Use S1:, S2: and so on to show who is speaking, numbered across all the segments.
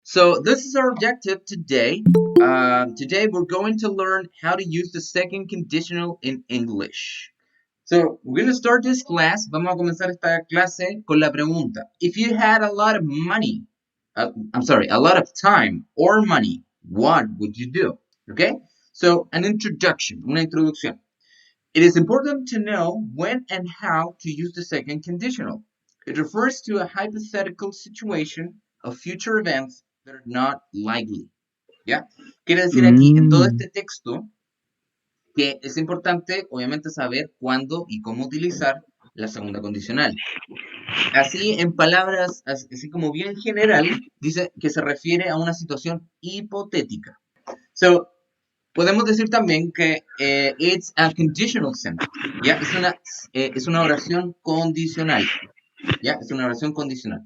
S1: So this is our objective today. Today we're going to learn how to use the second conditional in English. So we're going to start this class. Vamos a comenzar esta clase con la pregunta. If you had a lot of money, a lot of time or money, what would you do? Okay? So an introduction, una introducción. It is important to know when and how to use the second conditional. It refers to a hypothetical situation of future events that are not likely. ¿Ya? Quiere decir aquí en todo
S2: Mm,
S1: este texto que es importante, obviamente, saber cuándo y cómo utilizar la segunda condicional. Así, en palabras, así como bien general, dice que se refiere a una situación hipotética. So, podemos decir también que it's a conditional sentence, ¿ya? Es una oración condicional, ¿ya? Es una oración condicional.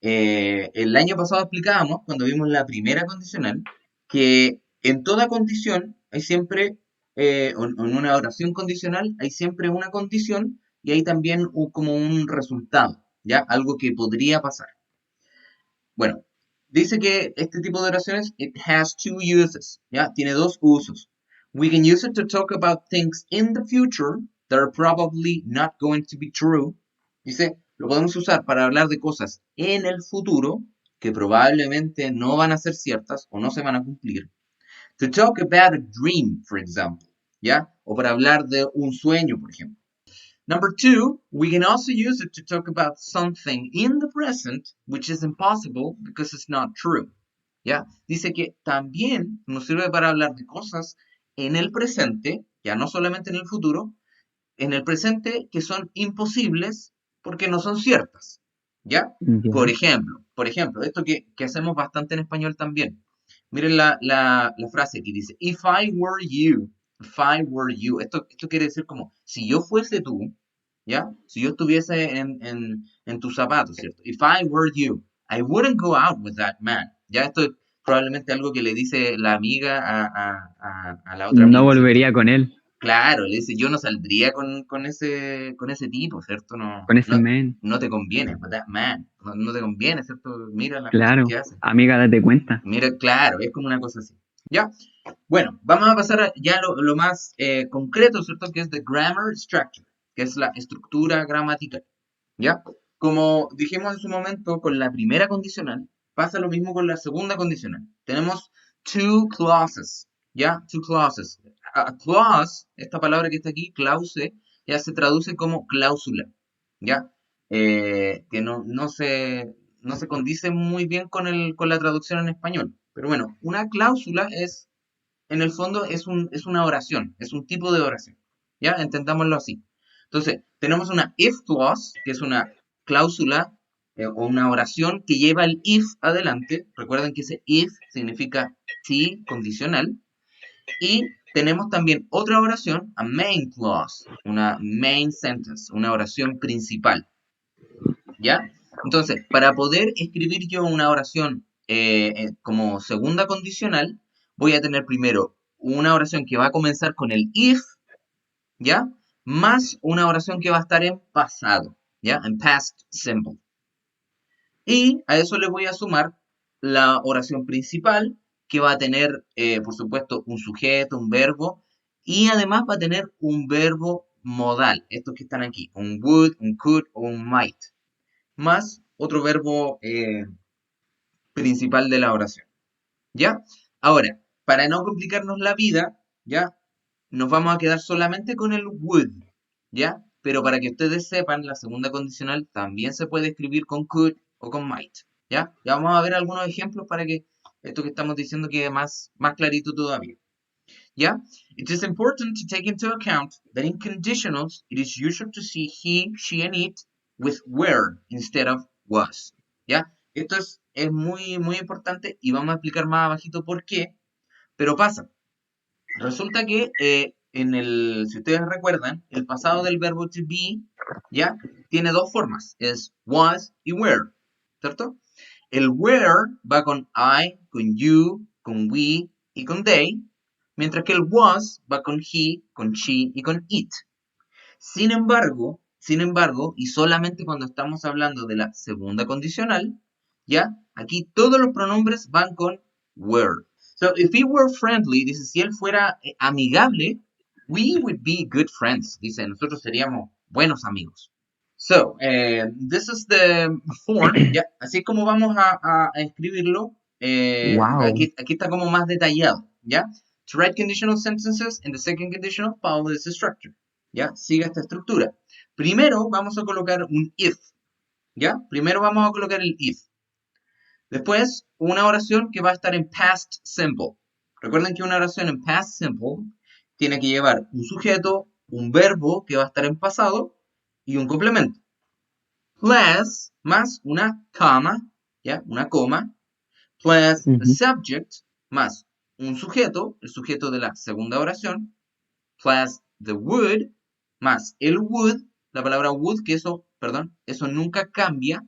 S1: El año pasado explicábamos, cuando vimos la primera condicional, que en toda condición hay siempre, en una oración condicional, hay siempre una condición y hay también como un resultado, ¿ya? Algo que podría pasar. Bueno, dice que este tipo de oraciones, it has two uses, ¿ya? Tiene dos usos. We can use it to talk about things in the future that are probably not going to be true. Dice, lo podemos usar para hablar de cosas en el futuro que probablemente no van a ser ciertas o no se van a cumplir. To talk about a dream, for example, ¿ya? O para hablar de un sueño, por ejemplo. Number two, we can also use it to talk about something in the present which is impossible because it's not true. ¿Ya? Dice que también nos sirve para hablar de cosas en el presente, ya no solamente en el futuro, en el presente que son imposibles porque no son ciertas. ¿Ya?
S2: ya.
S1: Por ejemplo, esto que hacemos bastante en español también. Miren la frase que dice, if I were you, if I were you. Esto quiere decir como, si yo fuese tú, ¿ya? Si yo estuviese en tus zapatos, ¿cierto? If I were you, I wouldn't go out with that man. Ya esto es probablemente algo que le dice la amiga a la otra
S2: No
S1: amiga, ¿cierto?
S2: volvería con él,
S1: Claro, le dice, yo no saldría con ese tipo, ¿cierto? No,
S2: con ese
S1: no,
S2: men.
S1: no te conviene, with that man. No, no te conviene, ¿cierto? Mira las cosas
S2: Claro.
S1: que hace.
S2: Amiga, date cuenta.
S1: Mira, claro, es como una cosa así. ¿Ya? Bueno, vamos a pasar ya lo más concreto, ¿cierto? Que es the grammar structure, que es la estructura gramatical. ¿Ya? Como dijimos en su momento con la primera condicional, pasa lo mismo con la segunda condicional. Tenemos two clauses, ¿ya? Two clauses. A clause, esta palabra que está aquí, clause, ya se traduce como cláusula, ¿ya? Que no se condice muy bien con la traducción en español. Pero bueno, una cláusula es, en el fondo, es una oración, es un tipo de oración, ¿ya? Entendámoslo así. Entonces, tenemos una if clause, que es una cláusula o una oración que lleva el if adelante. Recuerden que ese if significa sí condicional. Y tenemos también otra oración, a main clause, una main sentence, una oración principal, ¿ya? Entonces, para poder escribir yo una oración como segunda condicional, voy a tener primero una oración que va a comenzar con el if, ¿ya? Más una oración que va a estar en pasado, ¿ya? En past simple. Y a eso le voy a sumar la oración principal, que va a tener, por supuesto, un sujeto, un verbo, y además va a tener un verbo modal, estos que están aquí, un would, un could o un might, más otro verbo principal de la oración. ¿Ya? Ahora, para no complicarnos la vida, ¿ya? Nos vamos a quedar solamente con el would, ¿ya? Pero para que ustedes sepan, la segunda condicional también se puede escribir con could o con might, ¿ya? Ya vamos a ver algunos ejemplos para que esto que estamos diciendo quede más clarito todavía, ¿ya? It is important to take into account that in conditionals, it is usual to see he, she, and it with were instead of was, ¿ya? Esto es muy, muy importante y vamos a explicar más abajito por qué, pero pasa. Resulta que si ustedes recuerdan, el pasado del verbo to be, ¿ya? Tiene dos formas, es was y were, ¿cierto? El were va con I, con you, con we y con they, mientras que el was va con he, con she y con it. Sin embargo, y solamente cuando estamos hablando de la segunda condicional, ¿ya? Aquí todos los pronombres van con were. So, if he were friendly, dice, si él fuera amigable, we would be good friends. Dice, nosotros seríamos buenos amigos. So, this is the form, ¿ya? Así es como vamos a escribirlo.
S2: Wow.
S1: Aquí está como más detallado, ¿ya? To write conditional sentences in the second conditional, follow this structure, ¿ya? Sigue esta estructura. Primero vamos a colocar un if, ¿ya? Primero vamos a colocar el if. Después, una oración que va a estar en past simple. Recuerden que una oración en past simple tiene que llevar un sujeto, un verbo que va a estar en pasado y un complemento. Plus, más una coma, ¿ya? Una coma, plus a subject, más un sujeto, el sujeto de la segunda oración, plus the would, más el would, la palabra would, que eso, perdón, eso nunca cambia,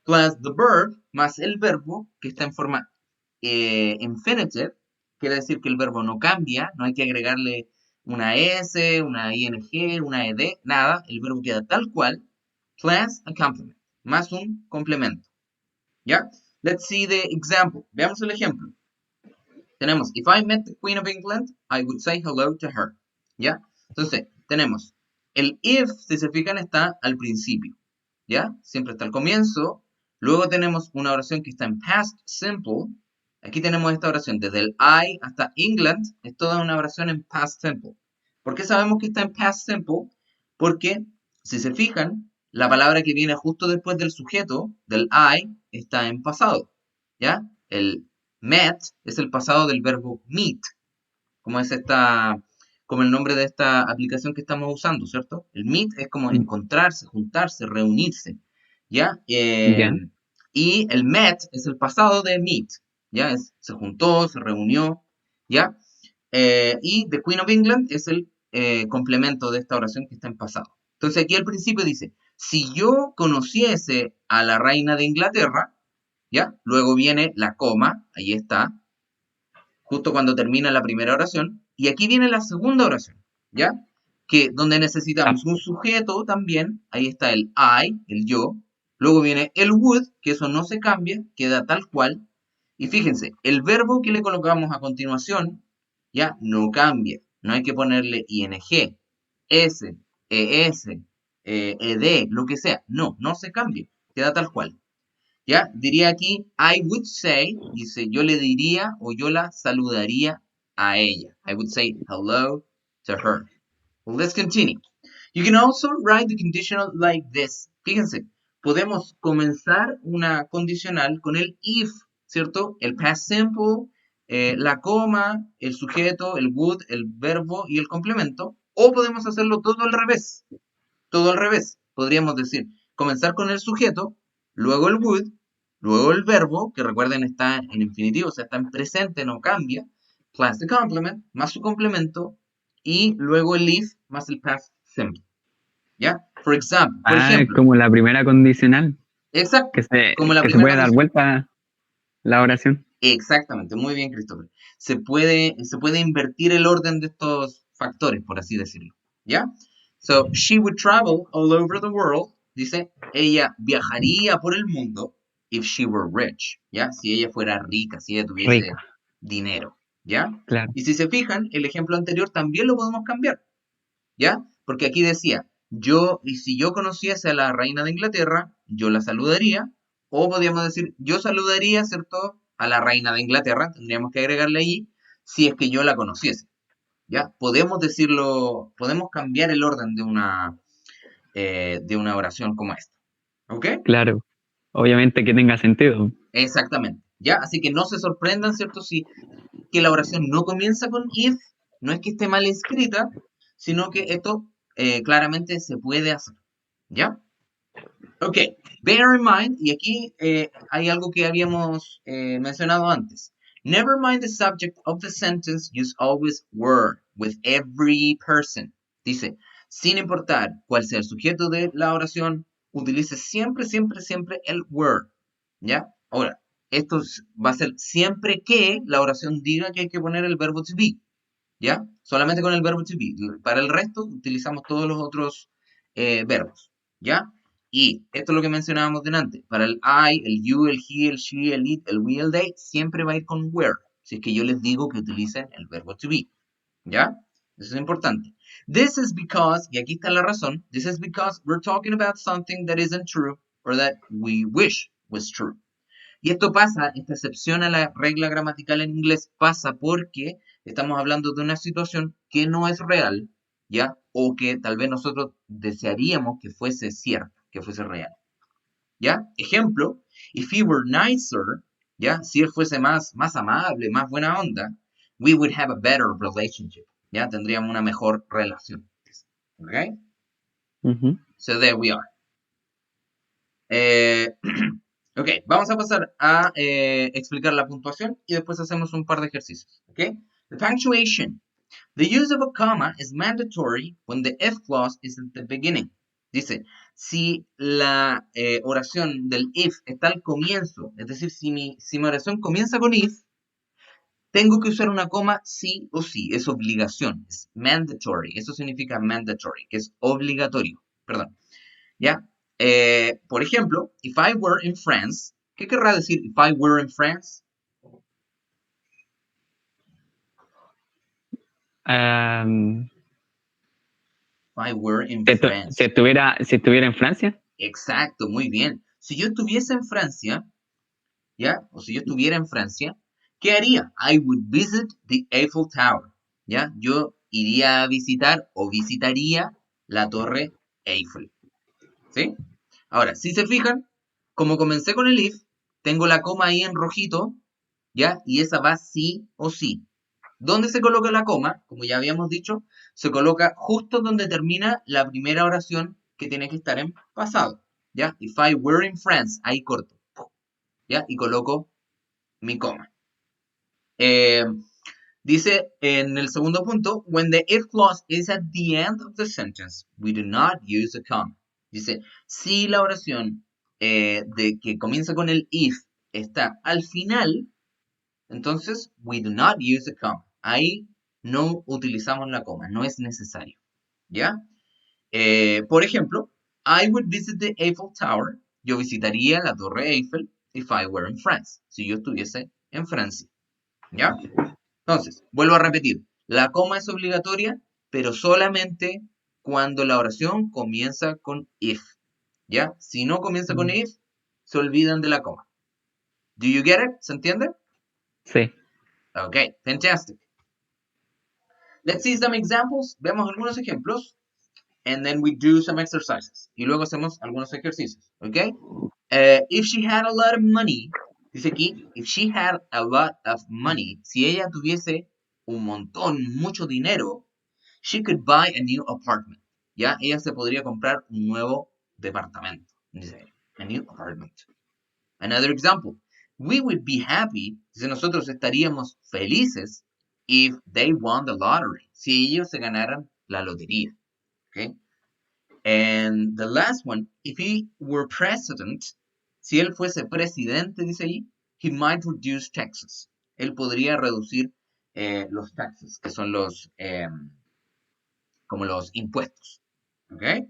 S1: plus the verb, más el verbo, que está en forma infinitive, quiere decir que el verbo no cambia, no hay que agregarle una S, una ING, una ED, nada, el verbo queda tal cual, plus a complement, más un complemento. ¿Ya? Let's see the example. Veamos el ejemplo. Tenemos, if I met the Queen of England, I would say hello to her. ¿Ya? Entonces, tenemos, el if, si se fijan, está al principio. ¿Ya? Siempre está al comienzo. Luego tenemos una oración que está en past simple. Aquí tenemos esta oración, desde el I hasta England, es toda una oración en past simple. ¿Por qué sabemos que está en past simple? Porque, si se fijan, la palabra que viene justo después del sujeto, del I, está en pasado. ¿Ya? El met es el pasado del verbo meet, como es esta, como el nombre de esta aplicación que estamos usando, ¿cierto? El meet es como encontrarse, juntarse, reunirse, ¿ya?
S2: Ya.
S1: Y el met es el pasado de meet, ¿ya? Se juntó, se reunió, ¿ya? Y The Queen of England es el complemento de esta oración que está en pasado. Entonces aquí al principio dice, si yo conociese a la reina de Inglaterra, ¿ya? Luego viene la coma, ahí está, justo cuando termina la primera oración, y aquí viene la segunda oración, ¿ya? Que donde
S2: Ah,
S1: necesitamos un sujeto también, ahí está el I, el yo, luego viene el would, que eso no se cambia, queda tal cual, y fíjense, el verbo que le colocamos a continuación, ya no cambia, no hay que ponerle ing, s, es, ed, lo que sea, no, no se cambia, queda tal cual. ¿Ya? Diría aquí, I would say, dice, yo le diría o yo la saludaría a ella. I would say hello to her. Well, let's continue. You can also write the conditional like this. Fíjense, podemos comenzar una condicional con el if, ¿cierto? El past simple, la coma, el sujeto, el would, el verbo y el complemento. O podemos hacerlo todo al revés. Todo al revés. Podríamos decir, comenzar con el sujeto, luego el would, luego el verbo, que recuerden está en infinitivo, o sea, está en presente, no cambia, plus the complement, más su complemento, y luego el if más el past simple. ¿Ya? Por
S2: es
S1: ejemplo,
S2: como la primera condicional,
S1: exacto, como la
S2: que se
S1: primera
S2: puede dar
S1: condición.
S2: vuelta la oración.
S1: Exactamente, muy bien, Christopher. Se puede invertir el orden de estos factores, por así decirlo. ¿Ya? So, she would travel all over the world. Dice, ella viajaría por el mundo if she were rich. ¿Ya? Si ella fuera rica, si ella tuviese
S2: Rica,
S1: dinero. ¿Ya?
S2: claro.
S1: Y si se fijan, el ejemplo anterior también lo podemos cambiar. ¿Ya? Porque aquí decía, y si yo conociese a la reina de Inglaterra, yo la saludaría, o podríamos decir, yo saludaría, ¿cierto? A la reina de Inglaterra, tendríamos que agregarle allí, si es que yo la conociese, ¿ya? Podemos decirlo, podemos cambiar el orden de una oración como esta, ¿ok?
S2: Claro. Obviamente que tenga sentido.
S1: Exactamente, ¿ya? Así que no se sorprendan, ¿cierto? Si que la oración no comienza con if, no es que esté mal escrita, sino que esto claramente se puede hacer, ¿ya? Ok, bear in mind, y aquí hay algo que habíamos mencionado antes. Never mind the subject of the sentence, use always were with every person. Dice, sin importar cuál sea el sujeto de la oración, utilice siempre, siempre, siempre el were. ¿Ya? Ahora, va a ser siempre que la oración diga que hay que poner el verbo to be. ¿Ya? Solamente con el verbo to be. Para el resto, utilizamos todos los otros verbos. ¿Ya? Y esto es lo que mencionábamos delante. Para el I, el you, el he, el she, el it, el we, el they, siempre va a ir con were. Si es que yo les digo que utilicen el verbo to be. ¿Ya? Eso es importante. This is because, y aquí está la razón, this is because we're talking about something that isn't true or that we wish was true. Y esto pasa, esta excepción a la regla gramatical en inglés pasa porque estamos hablando de una situación que no es real, ¿ya? O que tal vez nosotros desearíamos que fuese cierta, que fuese real, ¿ya? Ejemplo, if he were nicer, ¿ya? Si él fuese más amable, más buena onda, we would have a better relationship, ¿ya? Tendríamos una mejor relación, ¿ok? So there we are. Ok, vamos a pasar a explicar la puntuación y después hacemos un par de ejercicios. Ok, the punctuation. The use of a comma is mandatory when the if clause is at the beginning. Dice, si la oración del if está al comienzo, es decir, si mi oración comienza con if, tengo que usar una coma sí o sí, es obligación, es mandatory, eso significa mandatory, que es obligatorio, perdón, ¿ya? Por ejemplo, if I were in France, ¿qué querrá decir if I were in France? If I were in France.
S2: Si estuviera en Francia.
S1: Exacto, muy bien. Si yo estuviese en Francia, ¿ya? O si yo estuviera en Francia, ¿qué haría? I would visit the Eiffel Tower, ¿ya? Yo iría a visitar o visitaría la Torre Eiffel, ¿sí? Ahora, si se fijan, como comencé con el if, tengo la coma ahí en rojito, ¿ya? Y esa va sí o sí. ¿Dónde se coloca la coma? Como ya habíamos dicho, se coloca justo donde termina la primera oración que tiene que estar en pasado, ¿ya? If I were in France, ahí corto, ¿ya? Y coloco mi coma. Dice en el segundo punto, when the if clause is at the end of the sentence, we do not use a comma. Dice, si la oración de que comienza con el if está al final, entonces we do not use a comma. Ahí no utilizamos la coma, no es necesario. ¿Ya? Por ejemplo, I would visit the Eiffel Tower. Yo visitaría la Torre Eiffel if I were in France. Si yo estuviese en Francia. ¿Ya? Entonces, vuelvo a repetir. La coma es obligatoria, pero solamente cuando la oración comienza con if. ¿Ya? Si no comienza con if, se olvidan de la coma. Do you get it? ¿Se entiende?
S2: Sí.
S1: Okay, fantastic. Let's see some examples. Veamos algunos ejemplos. And then we do some exercises. Y luego hacemos algunos ejercicios. Okay? If she had a lot of money, dice aquí, if she had a lot of money, si ella tuviese un montón, mucho dinero, she could buy a new apartment. Ya, ella se podría comprar un nuevo departamento. Dice, a new apartment. Another example. We would be happy, dice, nosotros estaríamos felices if they won the lottery, si ellos se ganaran la lotería. Okay? And the last one, if he were president, si él fuese presidente, dice ahí, he might reduce taxes. Él podría reducir los taxes, que son los, como los impuestos. Okay?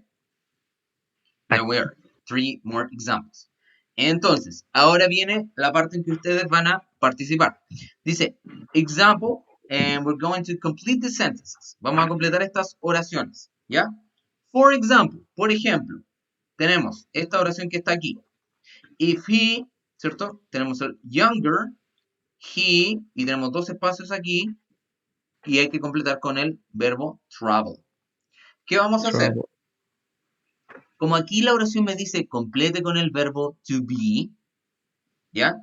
S1: There were 3 more examples. Entonces, ahora viene la parte en que ustedes van a participar. Dice, example, and we're going to complete the sentences. Vamos a completar estas oraciones, ¿ya? For example, por ejemplo, tenemos esta oración que está aquí. If he, ¿cierto? Tenemos el younger, he, y tenemos 2 espacios aquí, y hay que completar con el verbo travel. ¿Qué vamos a hacer? Como aquí la oración me dice complete con el verbo to be, ¿ya?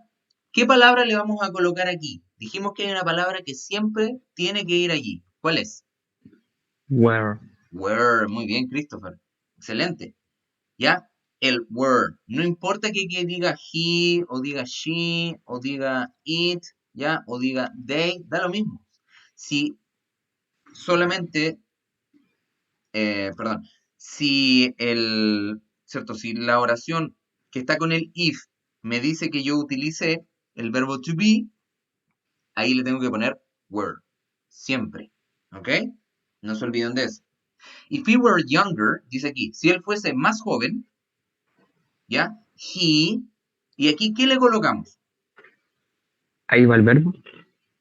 S1: ¿Qué palabra le vamos a colocar aquí? Dijimos que hay una palabra que siempre tiene que ir allí. ¿Cuál es?
S2: Where.
S1: Where. Muy bien, Christopher. Excelente. ¿Ya? El where. No importa que diga he, o diga she, o diga it, ¿ya? O diga they, da lo mismo. Si solamente, perdón, si ¿cierto? Si la oración que está con el if me dice que yo utilice el verbo to be, ahí le tengo que poner were. Siempre. ¿Ok? No se olviden de eso. If he were younger, dice aquí, si él fuese más joven, ¿ya? He, y aquí, ¿qué le colocamos?
S2: Ahí va el verbo.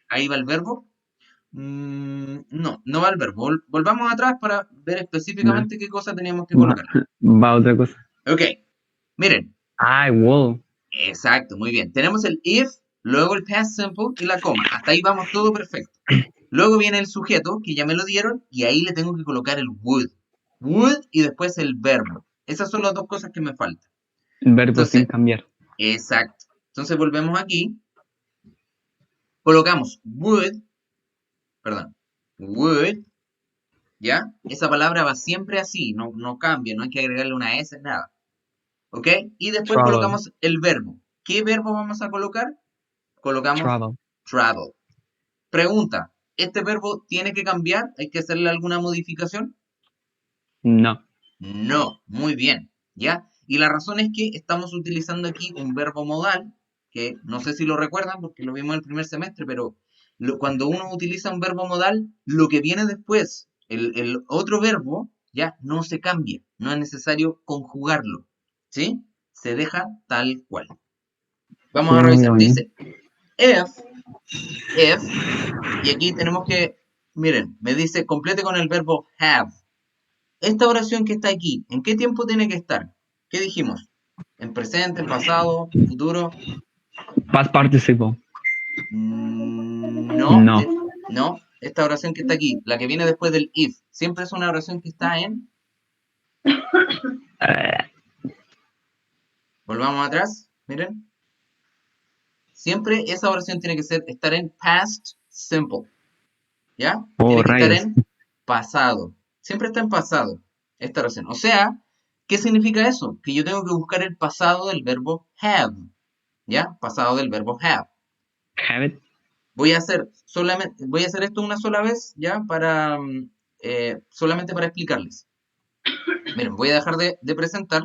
S1: Ahí va el verbo. No, no va el verbo. Volvamos atrás para ver
S2: No,
S1: específicamente qué cosa teníamos que
S2: va,
S1: colocar.
S2: va otra cosa.
S1: Ok, miren,
S2: Ay, wow.
S1: exacto, muy bien. Tenemos el if, luego el past simple y la coma. Hasta ahí vamos todo perfecto. Luego viene el sujeto, que ya me lo dieron, y ahí le tengo que colocar el would. Would y después el verbo. Esas son las dos cosas que me faltan.
S2: El verbo sin
S1: Entonces,
S2: cambiar.
S1: exacto. Entonces volvemos aquí, colocamos would, perdón, would, ¿ya? Esa palabra va siempre así, no, no cambia, no hay que agregarle una S, nada. ¿Ok? Y después
S2: Travel.
S1: colocamos el verbo. ¿Qué verbo vamos a colocar? Colocamos
S2: Travel.
S1: travel. Pregunta, ¿este verbo tiene que cambiar? ¿Hay que hacerle alguna modificación?
S2: No.
S1: No, muy bien, ¿ya? Y la razón es que estamos utilizando aquí un verbo modal, que no sé si lo recuerdan porque lo vimos en el primer semestre, pero cuando uno utiliza un verbo modal, lo que viene después, el otro verbo, ya no se cambia, no es necesario conjugarlo, ¿sí? Se deja tal cual. Vamos a
S2: Muy
S1: revisar,
S2: bien.
S1: dice if, y aquí tenemos que, miren, me dice complete con el verbo have. Esta oración que está aquí, ¿en qué tiempo tiene que estar? ¿Qué dijimos? ¿En presente, en pasado, en futuro?
S2: Past participle.
S1: No,
S2: No.
S1: no. Esta oración que está aquí, la que viene después del if, siempre es una oración que está en.
S2: Eh,
S1: Volvamos atrás, miren. Siempre esa oración tiene que estar en past simple, ¿ya?
S2: oh,
S1: Tiene que estar
S2: rayos.
S1: en pasado. Siempre está en pasado esta oración. O sea, ¿qué significa eso? Que yo tengo que buscar el pasado del verbo have, ¿ya? Pasado del verbo have.
S2: Have it.
S1: Voy a hacer esto una sola vez, ¿ya? Solamente para explicarles. Miren, voy a dejar de presentar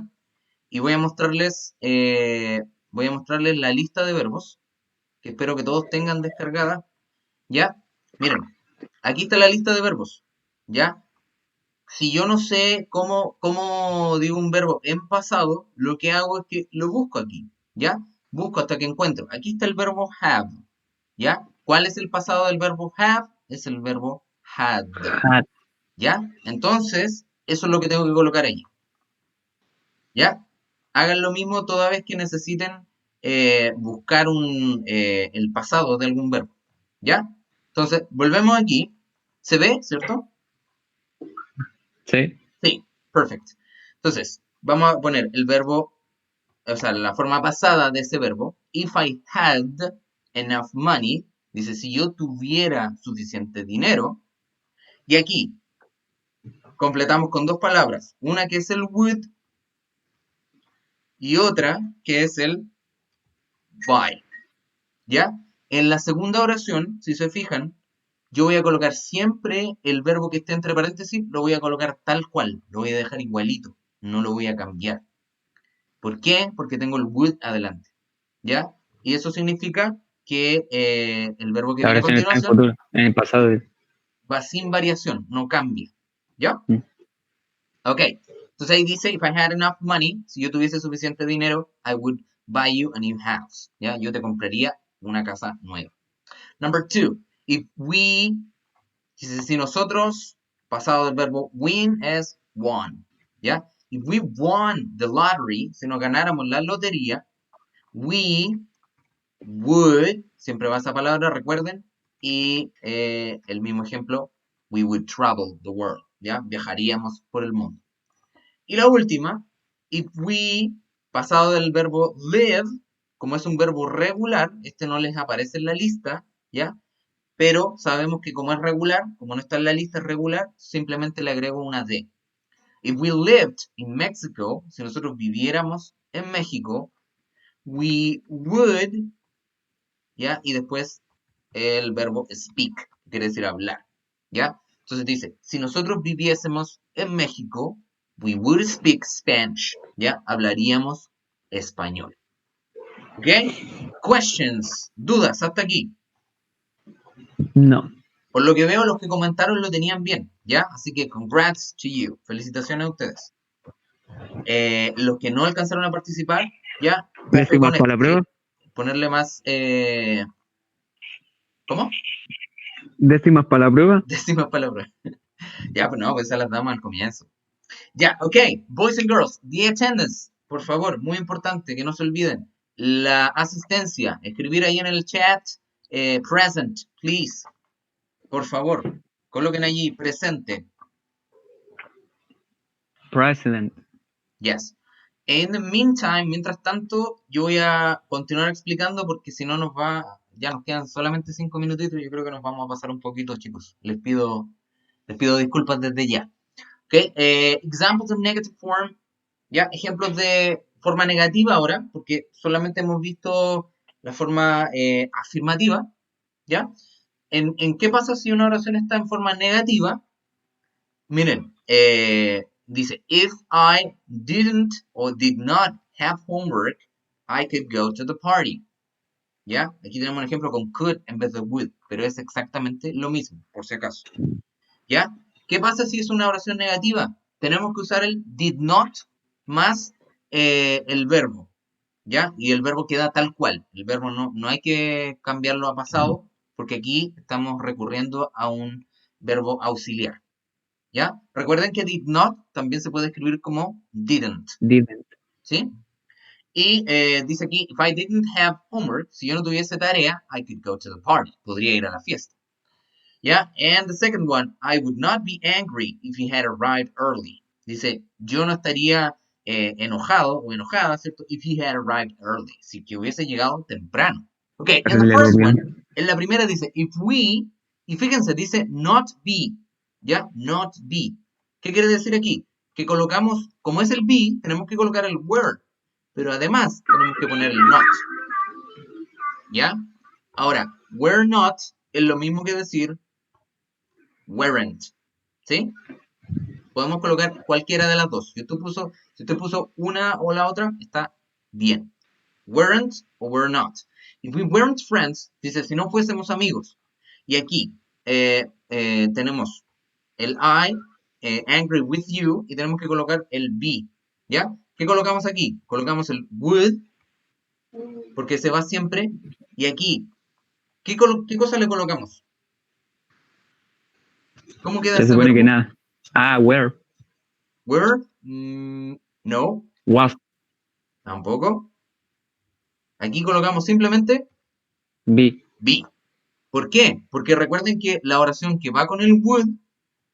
S1: y voy a mostrarles la lista de verbos, que espero que todos tengan descargada, ¿ya? Miren, aquí está la lista de verbos, ¿ya? Si yo no sé cómo digo un verbo en pasado, lo que hago es que lo busco aquí, ¿ya? Busco hasta que encuentro. Aquí está el verbo have, ¿ya? ¿Cuál es el pasado del verbo have? Es el verbo had,
S2: Had.
S1: ¿ya? Entonces, eso es lo que tengo que colocar ahí, ¿ya? Hagan lo mismo toda vez que necesiten buscar el pasado de algún verbo, ¿ya? Entonces, volvemos aquí. ¿Se ve, cierto?
S2: Sí.
S1: Sí, perfect. Entonces, vamos a poner el verbo, o sea, la forma pasada de ese verbo. If I had enough money, dice, si yo tuviera suficiente dinero. Y aquí completamos con dos palabras. Una que es el would y otra que es el buy. ¿Ya? En la segunda oración, si se fijan, yo voy a colocar siempre el verbo que esté entre paréntesis, lo voy a colocar tal cual, lo voy a dejar igualito, no lo voy a cambiar. ¿Por qué? Porque tengo el would adelante, ¿ya? Y eso significa que el verbo que
S2: La
S1: viene a
S2: oración está en
S1: continuación
S2: futuro. En el pasado.
S1: va sin variación, no cambia, ¿ya?
S2: Mm.
S1: Ok, entonces ahí dice, if I had enough money, si yo tuviese suficiente dinero, I would buy you a new house, ¿ya? Yo te compraría una casa nueva. Number two, if we, si nosotros, pasado del verbo win es won, ¿ya? If we won the lottery, si nos ganáramos la lotería, we would, siempre va esa palabra, recuerden, y el mismo ejemplo, we would travel the world, ¿ya? Viajaríamos por el mundo. Y la última, if we, pasado del verbo live, como es un verbo regular, este no les aparece en la lista, ¿ya? Pero sabemos que como es regular, como no está en la lista es regular, simplemente le agrego una D. If we lived in Mexico, si nosotros viviéramos en México, we would, ¿ya? Y después el verbo speak, que quiere decir hablar, ¿ya? Entonces dice, si nosotros viviésemos en México, we would speak Spanish, ¿ya? Hablaríamos español. ¿Ok? Questions, dudas, hasta aquí.
S2: No.
S1: Por lo que veo, los que comentaron lo tenían bien, ¿ya? Así que congrats to you. Felicitaciones a ustedes. Los que no alcanzaron a participar, ya, ojo
S2: Décimas
S1: con esto,
S2: para la prueba.
S1: ponerle más, ¿cómo?
S2: Décimas para la prueba.
S1: Décimas palabras. Ya, pues no, pues esas las damos al comienzo. Ya, ok, boys and girls, the attendance, por favor, muy importante, que no se olviden. La asistencia, escribir ahí en el chat, present, please, por favor, coloquen allí presente,
S2: President.
S1: yes. In the meantime, mientras tanto, yo voy a continuar explicando porque si no ya nos quedan solamente 5 minutitos, yo creo que nos vamos a pasar un poquito, chicos. Les pido disculpas desde ya. Ok, examples of negative form, ya, ejemplos de forma negativa ahora, porque solamente hemos visto la forma afirmativa, ¿ya? ¿En qué pasa si una oración está en forma negativa? Miren, dice, if I didn't or did not have homework, I could go to the party. ¿Ya? Aquí tenemos un ejemplo con could en vez de would, pero es exactamente lo mismo, por si acaso. ¿Ya? ¿Qué pasa si es una oración negativa? Tenemos que usar el did not más el verbo, ¿ya? Y el verbo queda tal cual. El verbo no hay que cambiarlo a pasado, porque aquí estamos recurriendo a un verbo auxiliar, ¿ya? Recuerden que did not también se puede escribir como didn't,
S2: Didn't.
S1: ¿sí? Y dice aquí, if I didn't have homework, si yo no tuviese tarea, I could go to the party. Podría ir a la fiesta. Yeah, and the second one, I would not be angry if he had arrived early. Dice, yo no estaría enojado o enojada, ¿cierto? If he had arrived early, si que hubiese llegado temprano. Okay, in the
S2: Léelo
S1: first
S2: bien.
S1: one, en la primera dice, if we, y fíjense, dice not be, ¿ya? Not be. ¿Qué quiere decir aquí? Que colocamos, como es el be, tenemos que colocar el were, pero además tenemos que poner el not, ¿ya? Ahora, were not es lo mismo que decir weren't, ¿sí? Podemos colocar cualquiera de las dos. Si usted puso una o la otra, está bien. Weren't o were not. If we weren't friends, dice si no fuésemos amigos. Y aquí tenemos el I, angry with you, y tenemos que colocar el be. ¿Ya? ¿Qué colocamos aquí? Colocamos el would, porque se va siempre. Y aquí, ¿qué cosa le colocamos? ¿Cómo queda
S2: Se
S1: ese
S2: supone que
S1: verbo?
S2: nada. Ah, where.
S1: Were, no,
S2: Was.
S1: tampoco. Aquí colocamos simplemente
S2: Be.
S1: be. ¿Por qué? Porque recuerden que la oración que va con el would,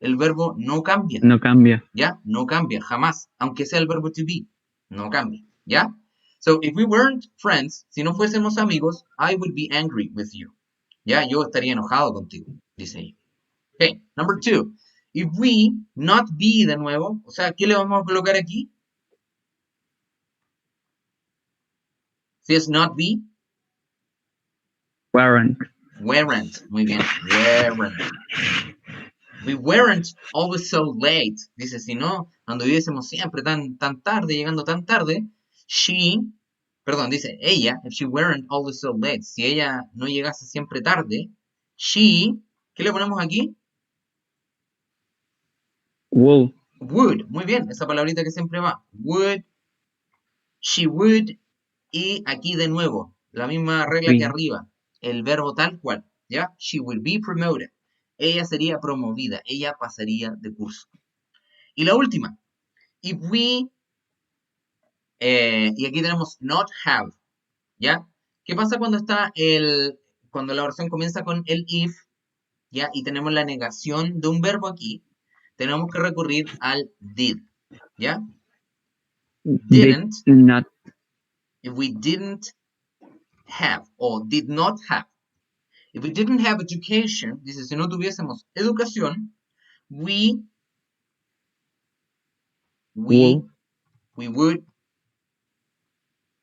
S1: el verbo no cambia,
S2: No cambia.
S1: ¿ya? No cambia, jamás, aunque sea el verbo to be, no cambia, ¿ya? So, if we weren't friends, si no fuésemos amigos, I would be angry with you. ¿Ya? Yo estaría enojado contigo, dice ella. Ok, number two. If we, not be de nuevo, o sea, ¿qué le vamos a colocar aquí? Si es not be,
S2: Weren't.
S1: weren't. Muy bien, weren't. We weren't always so late. Dice, si no anduviésemos siempre tan tarde, llegando tan tarde, dice, ella, if she weren't always so late, si ella no llegase siempre tarde, ¿qué le ponemos aquí?
S2: Would.
S1: Would, muy bien, esa palabrita que siempre va. Would, she would, y aquí de nuevo, la misma regla que
S2: Be.
S1: arriba, el verbo tal cual, ¿ya? She will be promoted. Ella sería promovida, ella pasaría de curso. Y la última, if we, y aquí tenemos not have, ¿ya? ¿Qué pasa cuando la oración comienza con el if, ¿ya? Y tenemos la negación de un verbo aquí, tenemos que recurrir al did, ¿ya?
S2: Did
S1: Didn't,
S2: not.
S1: if we didn't have, o did not have. If we didn't have education, dice, si no tuviésemos educación, we,
S2: Would.
S1: we would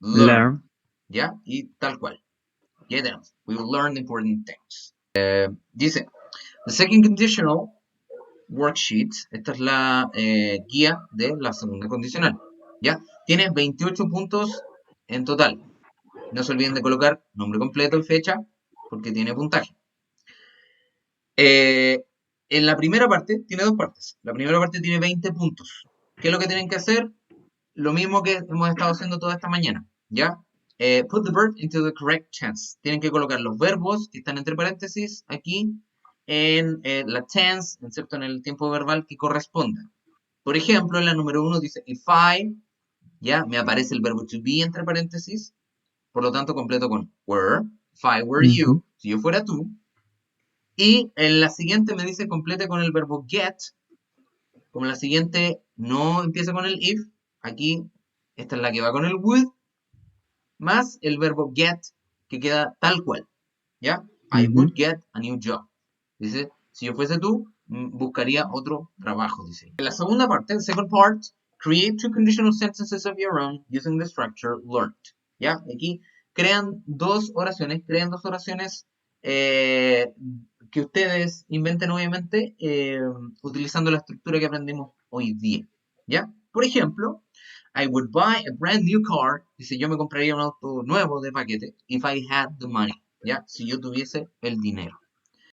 S1: learn,
S2: Learn.
S1: ¿ya? Y tal cual. Ya tenemos. We will learn important things. Dice, the second conditional worksheet, esta es la guía de la segunda condicional, ¿ya? Tiene 28 puntos en total. No se olviden de colocar nombre completo y fecha, porque tiene puntaje. En la primera parte, tiene dos partes. La primera parte tiene 20 puntos. ¿Qué es lo que tienen que hacer? lo mismo que hemos estado haciendo toda esta mañana, ¿ya? Put the verb into the correct tense. Tienen que colocar los verbos que están entre paréntesis aquí en la tense, ¿cierto? En el tiempo verbal que corresponda. Por ejemplo, en la número 1 dice if I, ya, me aparece el verbo to be entre paréntesis, por lo tanto completo con were, if I were
S2: Ujú.
S1: you, si yo fuera tú. Y en la siguiente me dice complete con el verbo get, como la siguiente no empieza con el if, aquí esta es la que va con el would, más el verbo get, que queda tal cual, ¿ya? I
S2: Ujú.
S1: would get a new job. Dice, si yo fuese tú, buscaría otro trabajo, dice. En la segunda parte, second part, create two conditional sentences of your own using the structure learned, ¿ya? Aquí crean dos oraciones eh, que ustedes inventen, obviamente, utilizando la estructura que aprendimos hoy día, ¿ya? Por ejemplo, I would buy a brand new car, dice, yo me compraría un auto nuevo de paquete, if I had the money, ¿ya? Si yo tuviese el dinero.